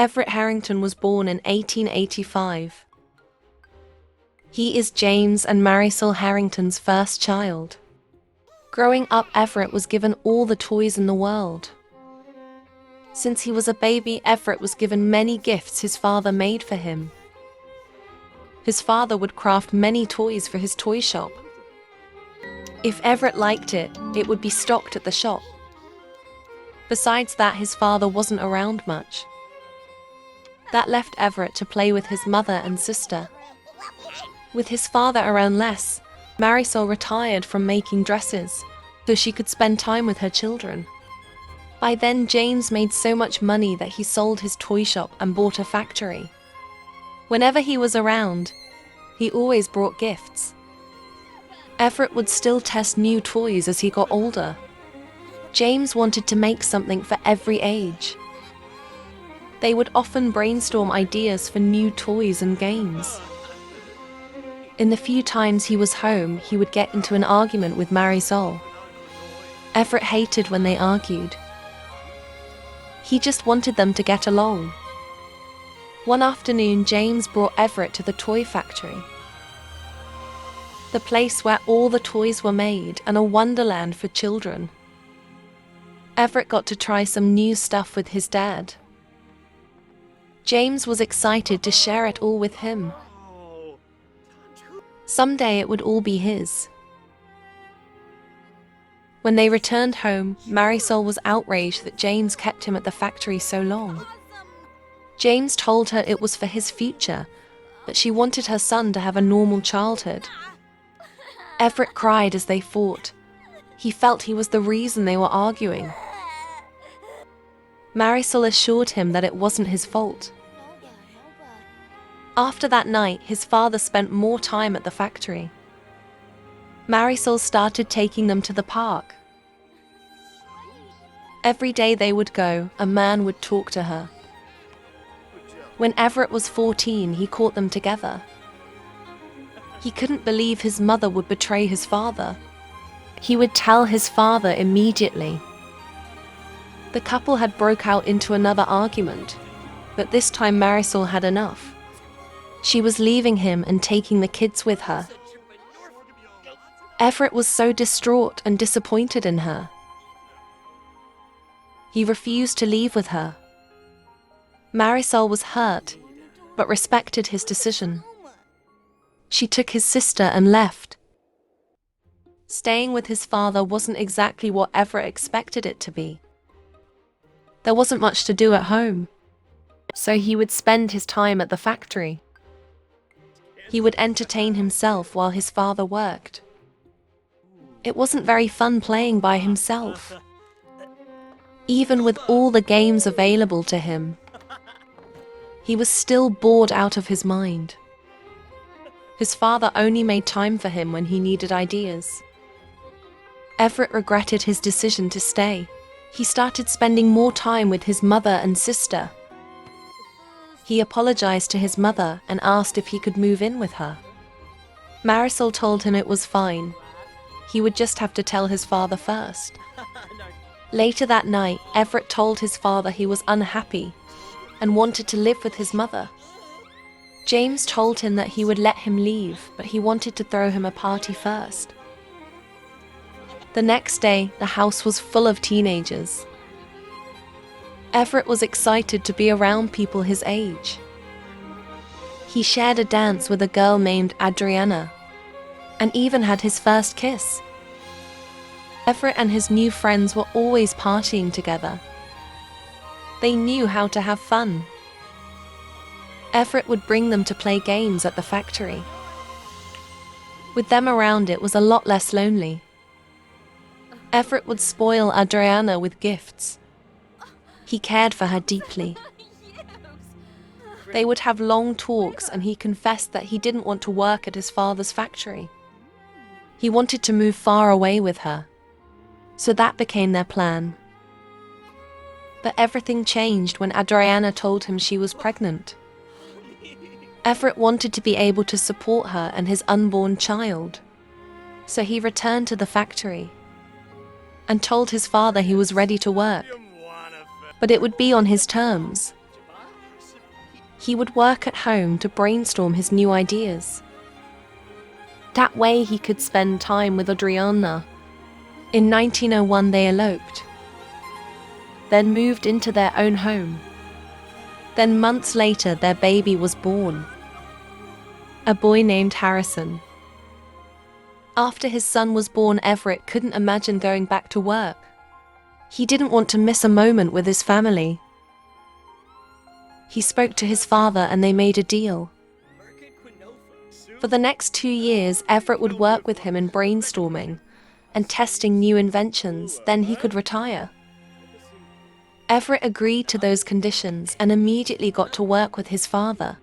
Everett Harrington was born in 1885. He is James and Marisol Harrington's first child. Growing up, Everett was given all the toys in the world. Since he was a baby, Everett was given many gifts his father made for him. His father would craft many toys for his toy shop. If Everett liked it, it would be stocked at the shop. Besides that, his father wasn't around much. That left Everett to play with his mother and sister. With his father around less, Marisol retired from making dresses, so she could spend time with her children. By then, James made so much money that he sold his toy shop and bought a factory. Whenever he was around, he always brought gifts. Everett would still test new toys as he got older. James wanted to make something for every age. They would often brainstorm ideas for new toys and games. In the few times he was home, he would get into an argument with Marisol. Everett hated when they argued. He just wanted them to get along. One afternoon, James brought Everett to the toy factory, the place where all the toys were made and a wonderland for children. Everett got to try some new stuff with his dad. James was excited to share it all with him. Someday it would all be his. When they returned home, Marisol was outraged that James kept him at the factory so long. James told her it was for his future, that she wanted her son to have a normal childhood. Everett cried as they fought. He felt he was the reason they were arguing. Marisol assured him that it wasn't his fault. After that night, his father spent more time at the factory. Marisol started taking them to the park. Every day they would go, a man would talk to her. When Everett was 14, he caught them together. He couldn't believe his mother would betray his father. He would tell his father immediately. The couple had broke out into another argument, but this time Marisol had enough. She was leaving him and taking the kids with her. Everett was so distraught and disappointed in her. He refused to leave with her. Marisol was hurt, but respected his decision. She took his sister and left. Staying with his father wasn't exactly what Everett expected it to be. There wasn't much to do at home, so he would spend his time at the factory. He would entertain himself while his father worked. It wasn't very fun playing by himself. Even with all the games available to him, he was still bored out of his mind. His father only made time for him when he needed ideas. Everett regretted his decision to stay. He started spending more time with his mother and sister. He apologized to his mother and asked if he could move in with her. Marisol told him it was fine. He would just have to tell his father first. Later that night, Everett told his father he was unhappy and wanted to live with his mother. James told him that he would let him leave, but he wanted to throw him a party first. The next day, the house was full of teenagers. Everett was excited to be around people his age. He shared a dance with a girl named Adriana, and even had his first kiss. Everett and his new friends were always partying together. They knew how to have fun. Everett would bring them to play games at the factory. With them around, it was a lot less lonely. Everett would spoil Adriana with gifts. He cared for her deeply. They would have long talks, and he confessed that he didn't want to work at his father's factory. He wanted to move far away with her. So that became their plan. But everything changed when Adriana told him she was pregnant. Everett wanted to be able to support her and his unborn child. So he returned to the factory and told his father he was ready to work, but it would be on his terms. He would work at home to brainstorm his new ideas. That way he could spend time with Adriana. In 1901 they eloped, then moved into their own home. Then months later their baby was born, a boy named Harrison. After his son was born, Everett couldn't imagine going back to work. He didn't want to miss a moment with his family. He spoke to his father and they made a deal. For the next 2 years, Everett would work with him in brainstorming and testing new inventions, then he could retire. Everett agreed to those conditions and immediately got to work with his father.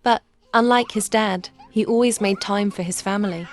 But, unlike his dad, he always made time for his family.